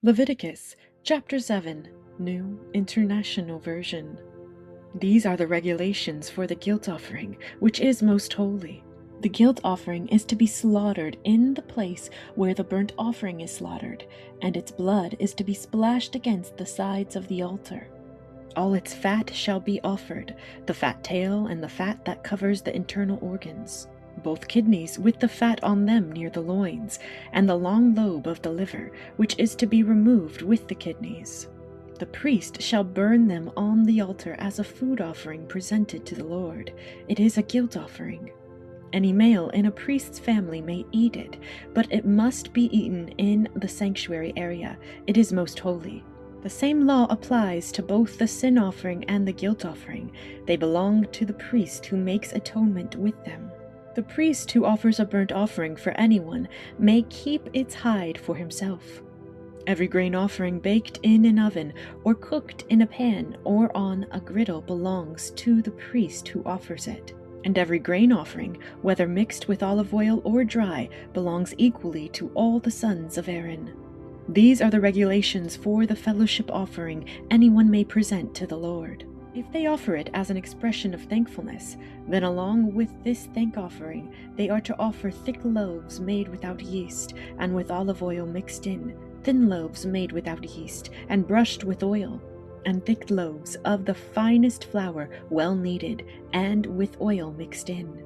Leviticus chapter 7, New International Version. These are the regulations for the guilt offering, which is most holy. The guilt offering is to be slaughtered in the place where the burnt offering is slaughtered, and its blood is to be splashed against the sides of the altar. All its fat shall be offered, the fat tail and the fat that covers the internal organs, both kidneys with the fat on them near the loins, and the long lobe of the liver, which is to be removed with the kidneys. The priest shall burn them on the altar as a food offering presented to the Lord. It is a guilt offering. Any male in a priest's family may eat it, but it must be eaten in the sanctuary area. It is most holy. The same law applies to both the sin offering and the guilt offering. They belong to the priest who makes atonement with them. The priest who offers a burnt offering for anyone may keep its hide for himself. Every grain offering baked in an oven or cooked in a pan or on a griddle belongs to the priest who offers it. And every grain offering, whether mixed with olive oil or dry, belongs equally to all the sons of Aaron. These are the regulations for the fellowship offering anyone may present to the Lord. If they offer it as an expression of thankfulness, then along with this thank offering, they are to offer thick loaves made without yeast, and with olive oil mixed in, thin loaves made without yeast, and brushed with oil, and thick loaves of the finest flour, well kneaded, and with oil mixed in.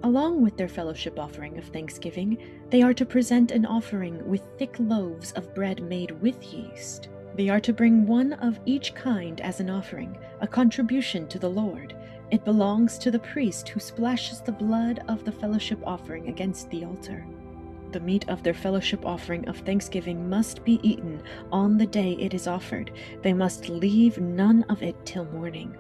Along with their fellowship offering of thanksgiving, they are to present an offering with thick loaves of bread made with yeast. They are to bring one of each kind as an offering, a contribution to the Lord. It belongs to the priest who splashes the blood of the fellowship offering against the altar. The meat of their fellowship offering of thanksgiving must be eaten on the day it is offered. They must leave none of it till morning.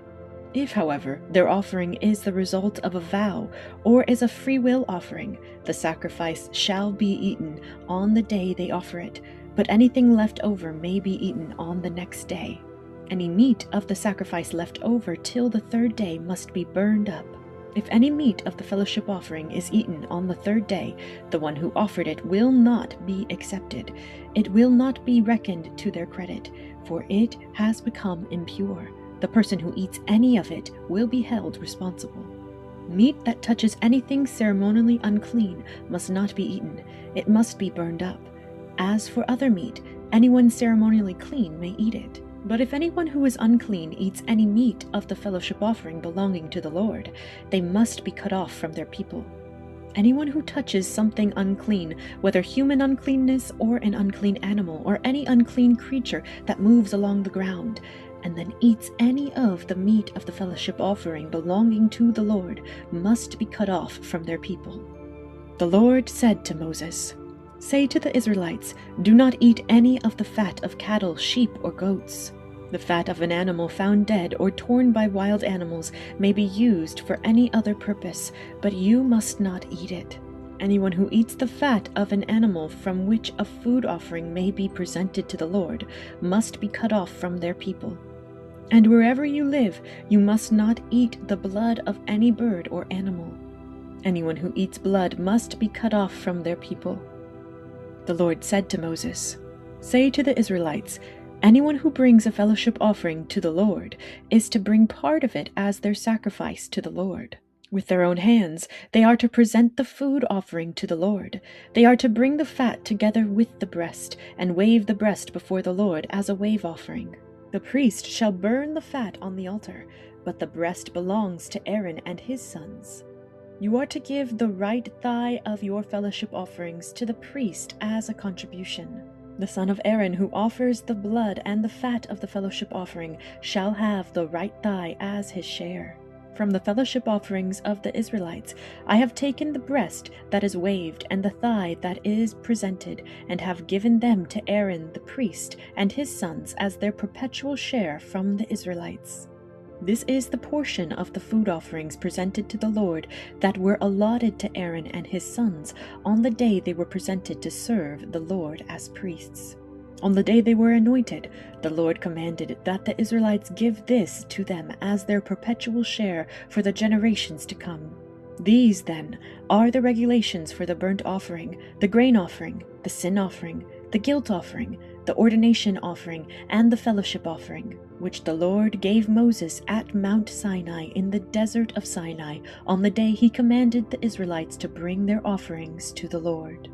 If, however, their offering is the result of a vow or is a free will offering, the sacrifice shall be eaten on the day they offer it, but anything left over may be eaten on the next day. Any meat of the sacrifice left over till the third day must be burned up. If any meat of the fellowship offering is eaten on the third day, the one who offered it will not be accepted. It will not be reckoned to their credit, for it has become impure. The person who eats any of it will be held responsible. Meat that touches anything ceremonially unclean must not be eaten. It must be burned up. As for other meat, anyone ceremonially clean may eat it. But if anyone who is unclean eats any meat of the fellowship offering belonging to the Lord, they must be cut off from their people. Anyone who touches something unclean, whether human uncleanness or an unclean animal or any unclean creature that moves along the ground, and then eats any of the meat of the fellowship offering belonging to the Lord, must be cut off from their people. The Lord said to Moses, "Say to the Israelites, do not eat any of the fat of cattle, sheep, or goats. The fat of an animal found dead or torn by wild animals may be used for any other purpose, but you must not eat it. Anyone who eats the fat of an animal from which a food offering may be presented to the Lord must be cut off from their people. And wherever you live, you must not eat the blood of any bird or animal. Anyone who eats blood must be cut off from their people." The Lord said to Moses, "Say to the Israelites, anyone who brings a fellowship offering to the Lord is to bring part of it as their sacrifice to the Lord. With their own hands, they are to present the food offering to the Lord. They are to bring the fat together with the breast and wave the breast before the Lord as a wave offering. The priest shall burn the fat on the altar, but the breast belongs to Aaron and his sons. You are to give the right thigh of your fellowship offerings to the priest as a contribution. The son of Aaron who offers the blood and the fat of the fellowship offering shall have the right thigh as his share. From the fellowship offerings of the Israelites, I have taken the breast that is waved and the thigh that is presented, and have given them to Aaron the priest and his sons as their perpetual share from the Israelites. This is the portion of the food offerings presented to the Lord that were allotted to Aaron and his sons on the day they were presented to serve the Lord as priests. On the day they were anointed, the Lord commanded that the Israelites give this to them as their perpetual share for the generations to come. These, then, are the regulations for the burnt offering, the grain offering, the sin offering, the guilt offering, the ordination offering, and the fellowship offering, which the Lord gave Moses at Mount Sinai in the desert of Sinai on the day he commanded the Israelites to bring their offerings to the Lord.